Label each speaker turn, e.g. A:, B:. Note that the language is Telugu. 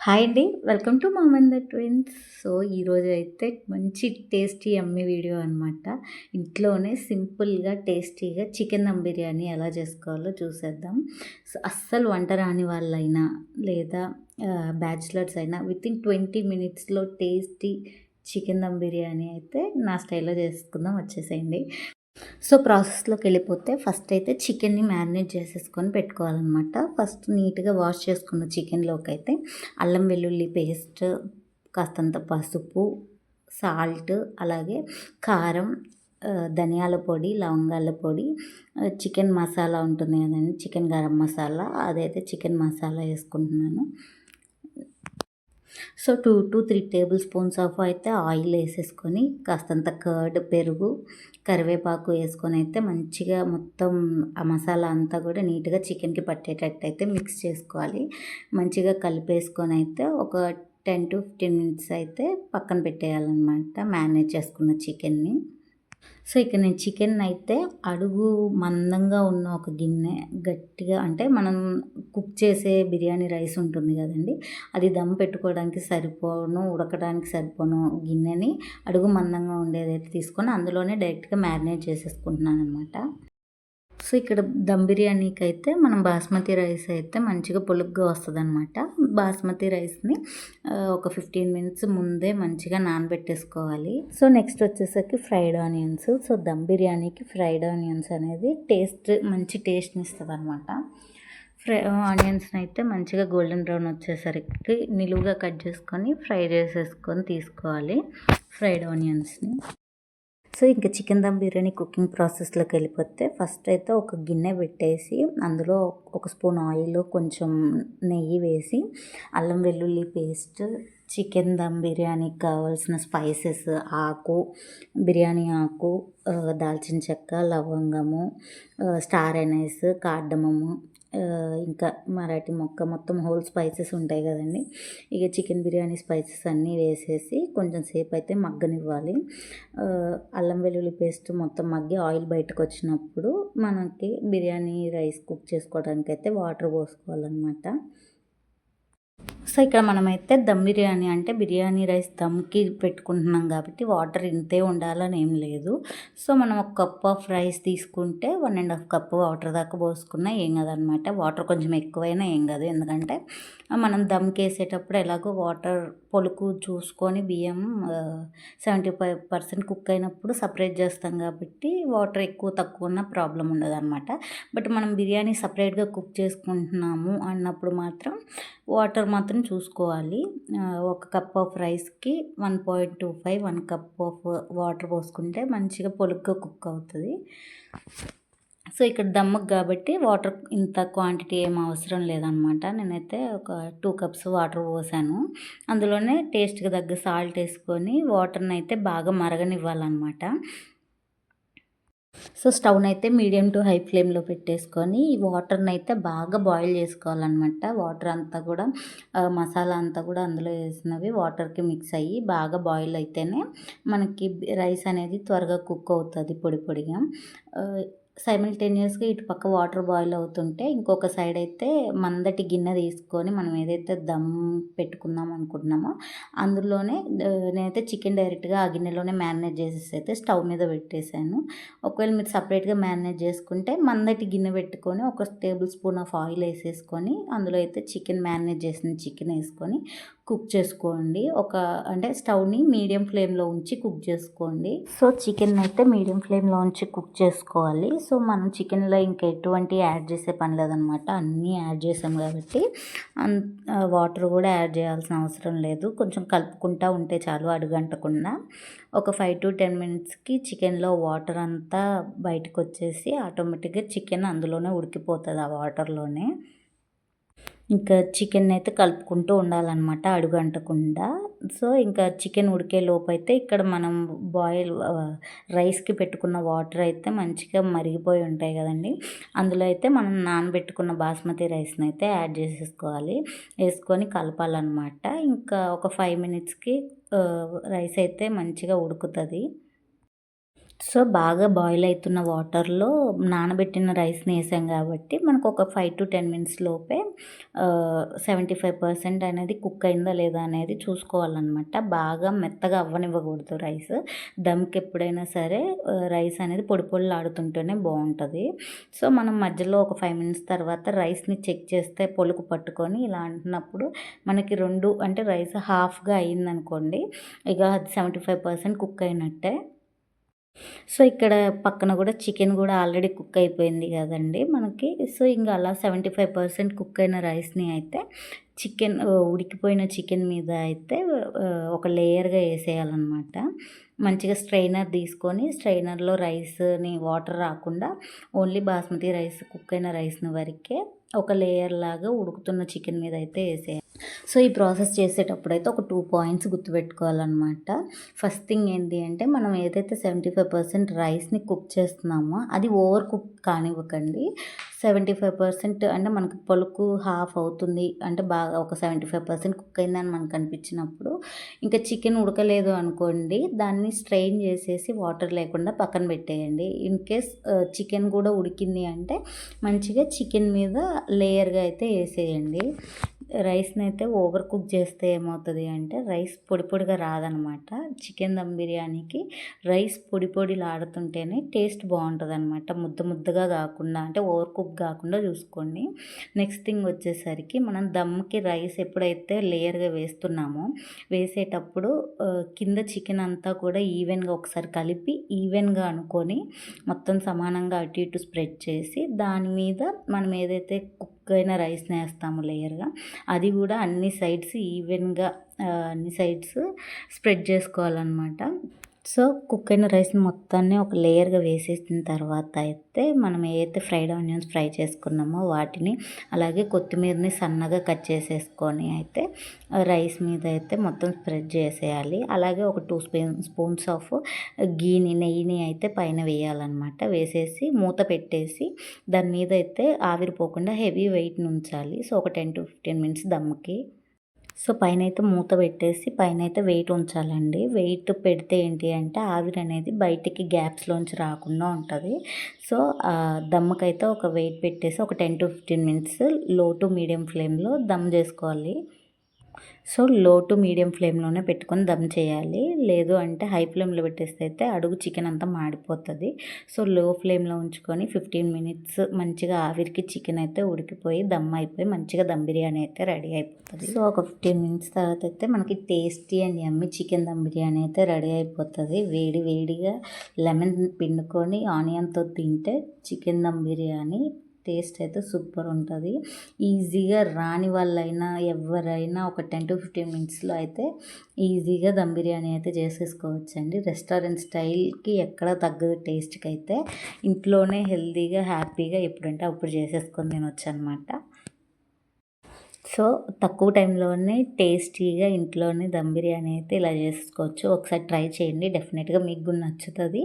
A: హాయ్ అండి. Welcome to mom and the twins. So, ఈరోజు అయితే మంచి టేస్టీ యమ్మీ వీడియో అనమాట. ఇంట్లోనే సింపుల్‌గా, టేస్టీగా చికెన్ దమ్ బిర్యానీ ఎలా చేసుకోవాలో చూసేద్దాం. సో, అస్సలు వంట రాని వాళ్ళైనా లేదా బ్యాచిలర్స్ అయినా వితిన్ 20 మినిట్స్‌లో టేస్టీ చికెన్ దమ్ బిర్యానీ అయితే నా స్టైల్‌లో చేసుకుందాం, వచ్చేసేయండి. సో, ప్రాసెస్‌లోకెళ్ళిపోతే ఫస్ట్ అయితే చికెన్‌ని మ్యారినేట్ చేసేసుకొని పెట్టుకోవాలనమాట. ఫస్ట్ నీట్‌గా వాష్ చేసుకున్న చికెన్‌లోకైతే అల్లం వెల్లుల్లి పేస్ట్, కాస్తంత పసుపు, సాల్ట్, అలాగే కారం, ధనియాల పొడి, లవంగాల పొడి, చికెన్ మసాలా ఉంటుంది కదండీ, చికెన్ గరం మసాలా, అదైతే చికెన్ మసాలా ఏసుకుంటున్నాను. సో 2-3 టేబుల్ స్పూన్స్ ఆఫ్ అయితే ఆయిల్ వేసేసుకొని కాస్తంత కర్డ్, పెరుగు, కరివేపాకు వేసుకొని అయితే మంచిగా మొత్తం ఆ మసాలా అంతా కూడా నీట్గా చికెన్కి పట్టేటట్టు అయితే మిక్స్ చేసుకోవాలి. మంచిగా కలిపేసుకొని అయితే ఒక 10-15 మినిట్స్ అయితే పక్కన పెట్టేయాలన్నమాట మ్యారినేట్ చేసుకున్న చికెన్ని. సో, ఇక్కడ నేను చికెన్ అయితే అడుగు మందంగా ఉన్న ఒక గిన్నె, గట్టిగా అంటే మనం కుక్ చేసే బిర్యానీ రైస్ ఉంటుంది కదండీ, అది దమ్ పెట్టుకోవడానికి సరిపోను, ఉడకడానికి సరిపోను గిన్నెని అడుగు మందంగా ఉండేదైతే తీసుకొని అందులోనే డైరెక్ట్‌గా మ్యారినేట్ చేసేసుకుంటున్నాననమాట. సో, ఇక్కడ దమ్ బిర్యానీకైతే మనం బాస్మతి రైస్ అయితే మంచిగా పొలుగ్గా వస్తదనమాట. బాస్మతి రైస్‌ని ఒక 15 మినిట్స్ ముందే మంచిగా నానబెట్టేసుకోవాలి. సో, నెక్స్ట్ వచ్చేసరికి ఫ్రైడ్ ఆనియన్స్. సో, దమ్ బిర్యానీకి ఫ్రైడ్ ఆనియన్స్ అనేది మంచి టేస్ట్‌ని ఇస్తదనమాట. ఆనియన్స్‌ని అయితే మంచిగా గోల్డెన్ బ్రౌన్ వచ్చేసరికి నిలువుగా కట్ చేసుకొని ఫ్రై చేసేసుకొని తీసుకోవాలి ఫ్రైడ్ ఆనియన్స్‌ని. సో, ఇంక చికెన్ దమ్ బిర్యానీ కుకింగ్ ప్రాసెస్‌లోకి వెళ్ళిపోతే ఫస్ట్ అయితే ఒక గిన్నె పెట్టేసి అందులో ఒక స్పూన్ ఆయిల్, కొంచెం నెయ్యి వేసి అల్లం వెల్లుల్లి పేస్ట్, చికెన్ దమ్ బిర్యానీకి కావాల్సిన స్పైసెస్, బిర్యానీ ఆకు, దాల్చిన చెక్క, లవంగము, స్టార్ ఎనైస్, కార్డమము, ఇంకా మరాఠీ మొక్క, మొత్తం హోల్ స్పైసెస్ ఉంటాయి కదండీ. ఇక చికెన్ బిర్యానీ స్పైసెస్ అన్నీ వేసేసి కొంచెం సేపు అయితే మగ్గనివ్వాలి. అల్లం వెల్లుల్లి పేస్ట్ మొత్తం మగ్గి ఆయిల్ బయటకు వచ్చినప్పుడు మనకి బిర్యానీ రైస్ కుక్ చేసుకోవడానికి అయితే వాటర్ పోసుకోవాలన్నమాట. సో, ఇక్కడ మనమైతే దమ్ బిర్యానీ అంటే బిర్యానీ రైస్ దమ్‌కి పెట్టుకుంటున్నాం కాబట్టి వాటర్ ఇంతే ఉండాలని ఏం లేదు. సో, మనం ఒక కప్ ఆఫ్ రైస్ తీసుకుంటే 1 ½ కప్ వాటర్ దాకా పోసుకున్నా ఏం కాదనమాట. వాటర్ కొంచెం ఎక్కువైనా ఏం కాదు. ఎందుకంటే మనం దమ్‌కేసేటప్పుడు ఎలాగో వాటర్ పొలుకు చూసుకొని బియ్యం 75% కుక్ అయినప్పుడు సపరేట్ చేస్తాం కాబట్టి వాటర్ ఎక్కువ తక్కువ ఉన్న ప్రాబ్లం ఉండదనమాట. బట్ మనం బిర్యానీ సపరేట్‌గా కుక్ చేసుకుంటున్నాము అన్నప్పుడు మాత్రం వాటర్ మాత్రం చూసుకోవాలి. ఒక కప్ ఆఫ్ రైస్‌కి 1.25 1 కప్ ఆఫ్ వాటర్ పోసుకుంటే మంచిగా పొలుగ్గా కుక్ అవుతది. సో, ఇక్కడ దమ్ముకి కాబట్టి వాటర్ ఇంత క్వాంటిటీ ఏం అవసరం లేదనమాట. నేనైతే ఒక 2 కప్స్ వాటర్ పోసాను. అందులోనే టేస్ట్‌కి తగ్గ సాల్ట్ ఏసుకొని వాటర్‌నైతే బాగా మరగనివ్వాలనమాట. సో, స్టవ్‌నైతే మీడియం టు హై ఫ్లేమ్‌లో పెట్టేసుకొని ఈ వాటర్‌నైతే బాగా బాయిల్ చేసుకోవాలనమాట. వాటర్ అంతా కూడా మసాలా అంతా కూడా అందులో వేసినవి వాటర్‌కి మిక్స్ అయ్యి బాగా బాయిల్ అయితేనే మనకి రైస్ అనేది త్వరగా కుక్ అవుతది పొడి పొడిగా. సైమల్టేనియస్‌గా ఇటు పక్క వాటర్ బాయిల్ అవుతుంటే ఇంకొక సైడ్ అయితే మందటి గిన్నె తీసుకొని మనం ఏదైతే దమ్ పెట్టుకుందాం అనుకుంటున్నామో అందులోనే నేనైతే చికెన్ డైరెక్ట్‌గా ఆ గిన్నెలోనే మ్యారినేట్ చేసేసి అయితే స్టవ్ మీద పెట్టేసాను. ఒకవేళ మీరు సపరేట్‌గా మ్యారినేట్ చేసుకుంటే మందటి గిన్నె పెట్టుకొని ఒక టేబుల్ స్పూన్ ఆఫ్ ఆయిల్ వేసేసుకొని అందులో అయితే చికెన్ మ్యారినేట్ చేసిన చికెన్ వేసుకొని కుక్ చేసుకోండి. అంటే స్టవ్‌ని మీడియం ఫ్లేమ్‌లో ఉంచి కుక్ చేసుకోండి. సో, చికెన్ అయితే మీడియం ఫ్లేమ్‌లో ఉంచి కుక్ చేసుకోవాలి. సో, మనం చికెన్‌లో ఇంకా ఎటువంటి యాడ్ చేసే పని లేదనమాట. అన్నీ యాడ్ చేసాం కాబట్టి వాటర్ కూడా యాడ్ చేయాల్సిన అవసరం లేదు. కొంచెం కలుపుకుంటా ఉంటే చాలు అడుగంటకుండా. ఒక 5-10 మినిట్స్‌కి చికెన్‌లో వాటర్ అంతా బయటకొచ్చేసి ఆటోమేటిక్‌గా చికెన్ అందులోనే ఉడికిపోతది ఆ వాటర్‌లోనే. ఇంకా చికెన్నయితే కలుపుకుంటూ ఉండాలనమాట అడుగంటకుండా. సో, ఇంకా చికెన్ ఉడికే లోపైతే ఇక్కడ మనం రైస్‌కి పెట్టుకున్న వాటర్ అయితే మంచిగా మరిగిపోయి ఉంటాయి కదండీ. అందులో అయితే మనం నానబెట్టుకున్న బాస్మతి రైస్‌నయితే యాడ్ చేసేసుకోవాలి. వేసుకొని కలపాలనమాట. ఇంకా ఒక 5 మినిట్స్‌కి రైస్ అయితే మంచిగా ఉడుకుతది. సో, బాగా బాయిల్ అయితున్న వాటర్‌లో నానబెట్టిన రైస్‌ని ఏసాం గాబట్టి, మనకు ఒక 5-10 మినిట్స్ లోపే 75% అనేది కుక్ అయిందా లేదా అనేది చూసుకోవాలనమాట. బాగా మెత్తగా అవ్వనివ్వకూడదు రైస్. దమ్‌కి ఎప్పుడైనా సరే రైస్ అనేది పొడి పొడిలాడుతుంటేనే బావుంటది. సో, మనం మధ్యలో ఒక 5 మినిట్స్ తర్వాత రైస్‌ని చెక్ చేస్తే పొలుకు పట్టుకొని ఇలా అంటున్నప్పుడు మనకి 2 అంటే రైస్ హాఫ్‌గా అయిందనుకోండి, ఇక అది 75% కుక్ అయినట్టే. సో, ఇక్కడ పక్కన గూడా చికెన్ గూడా ఆల్రెడీ కుక్ అయిపోయింది గదండీ మనకి. సో, ఇంగ అలా 75% కుక్ అయిన రైస్‌ని అయితే ఉడికిపోయిన చికెన్ మీద అయితే ఒక లేయర్‌గా ఏసేయాలనమాట. మంచిగా స్ట్రెయినర్ తీసుకొని స్ట్రెయినర్‌లో రైస్‌ని వాటర్ రాకుండా ఓన్లీ బాస్మతి రైస్ కుక్ అయిన రైస్‌ని వరకే ఒక లేయర్ లాగా ఉడుకుతున్న చికెన్ మీద అయితే ఏసేయాలి. సో, ఈ ప్రాసెస్ చేసేటప్పుడైతే ఒక 2 పాయింట్స్ గుర్తుపెట్టుకోవాలనమాట. ఫస్ట్ థింగ్ ఏంటి అంటే, మనం ఏదైతే 75% రైస్‌ని కుక్ చేస్తున్నామో, అది ఓవర్ కుక్ కానివ్వకండి. 75% అంటే మనకు పలుకు హాఫ్ అవుతుంది. అంటే బాగా ఒక 75% కుక్ అయిందని మనకు అనిపించినప్పుడు, ఇంకా చికెన్ ఉడకలేదు అనుకోండి, దాన్ని స్ట్రెయిన్ చేసేసి వాటర్ లేకుండా పక్కన పెట్టేయండి. ఇన్ కేస్ చికెన్ కూడా ఉడికింది అంటే, మంచిగా చికెన్ మీద లేయర్‌గా అయితే ఏసేయండి. రైస్‌నైతే ఓవర్ కుక్ చేస్తే ఏమవుతది అంటే, రైస్ పొడి పొడిగా రాదనమాట. చికెన్ దమ్ బిర్యానీకి రైస్ పొడి పొడిలాడుతుంటేనే టేస్ట్ బావుంటదనమాట. ముద్ద ముద్దగా గాకుండా అంటే ఓవర్ కుక్ గాకుండా చూసుకోండి. నెక్స్ట్ థింగ్ వచ్చేసరికి మనం దమ్‌కి రైస్ ఎప్పుడైతే లేయర్‌గా వేస్తున్నామో, వేసేటప్పుడు కింద చికెన్ అంతా కూడా ఈవెన్‌గా ఒకసారి కలిపి ఈవెన్‌గా అనుకోని మొత్తం సమానంగా అటు ఇటు స్ప్రెడ్ చేసి, దాని మీద మనం ఏదైతే కుక్ అయిన రైస్‌ని ఏస్తామో లేయర్‌గా, అది కూడా అన్ని సైడ్స్ ఈవెన్‌గా అన్ని సైడ్స్ స్ప్రెడ్ చేసుకోవాలనమాట. సో, కుక్ అయిన రైస్‌ని మొత్తాన్ని ఒక లేయర్‌గా వేసేసిన తర్వాత అయితే, మనం ఏదైతే ఫ్రైడ్ ఆనియన్స్ ఫ్రై చేసుకున్నామో వాటిని, అలాగే కొత్తిమీరని సన్నగా కట్ చేసేసుకొని అయితే రైస్ మీద అయితే మొత్తం స్ప్రెడ్ చేసేయాలి. అలాగే ఒక 2 స్పూన్స్ ఆఫ్ నెయ్యిని అయితే పైన వేయాలనమాట. వేసేసి మూత పెట్టేసి దాని మీద అయితే ఆవిరిపోకుండా హెవీ వెయిట్‌ని ఉంచాలి. సో, ఒక 10-15 మినిట్స్ దమ్‌కి. సో, పైనైతే మూత పెట్టేసి పైనైతే వెయిట్ ఉంచాలండి. వెయిట్ పెడితే ఏంటి అంటే ఆవిరనేది బయటికి గ్యాప్స్‌లోంచి రాకుండా ఉంటది. సో, దమ్ముకైతే ఒక వెయిట్ పెట్టేసి ఒక 10-15 మినిట్స్ లో టు మీడియం ఫ్లేమ్‌లో దమ్ జేసుకోవాలి. సో, లో టు మీడియం ఫ్లేమ్‌లోనే పెట్టుకొని దమ్ చేయాలి. లేదు అంటే హై ఫ్లేమ్‌లో పెట్టేస్తే అయితే అడుగు చికెన్ అంతా మాడిపోతది. సో, లో ఫ్లేమ్‌లో ఉంచుకొని 15 మినిట్స్ మంచిగా ఆవిరికి చికెన్ అయితే ఉడికిపోయి దమ్ అయిపోయి మంచిగా దమ్ బిర్యానీ అయితే రెడీ అయిపోతది. సో, ఒక 15 మినిట్స్ తర్వాత అయితే మనకి tasty and yummy chicken dum biryani అయితే రెడీ అయిపోతది. వేడి వేడిగా లెమన్ పిండుకొని ఆనియన్‌తో తింటే చికెన్ దమ్ బిర్యానీ టేస్ట్ అయితే సూపర్ ఉంటది. ఈజీగా రాని వాళ్ళైనా ఎవ్వరైనా ఒక 10-15 మినిట్స్‌లో అయితే ఈజీగా దమ్ బిర్యానీ అయితే చేసేసుకోవచ్చండి. రెస్టారెంట్ స్టైల్‌కి ఎక్కడ తగ్గదు టేస్ట్‌కైతే. ఇంట్లోనే హెల్తీగా, హ్యాపీగా ఎప్పుడంటే అప్పుడు చేసేసుకొని తినొచ్చనమాట. సో, తక్కువ టైంలోనే టేస్టీగా ఇంట్లోనే దమ్ బిర్యానీ అయితే ఇలా చేసుకోవచ్చు. ఒకసారి ట్రై చేయండి. డెఫినెట్‌గా మీకు కూడా నచ్చుతది.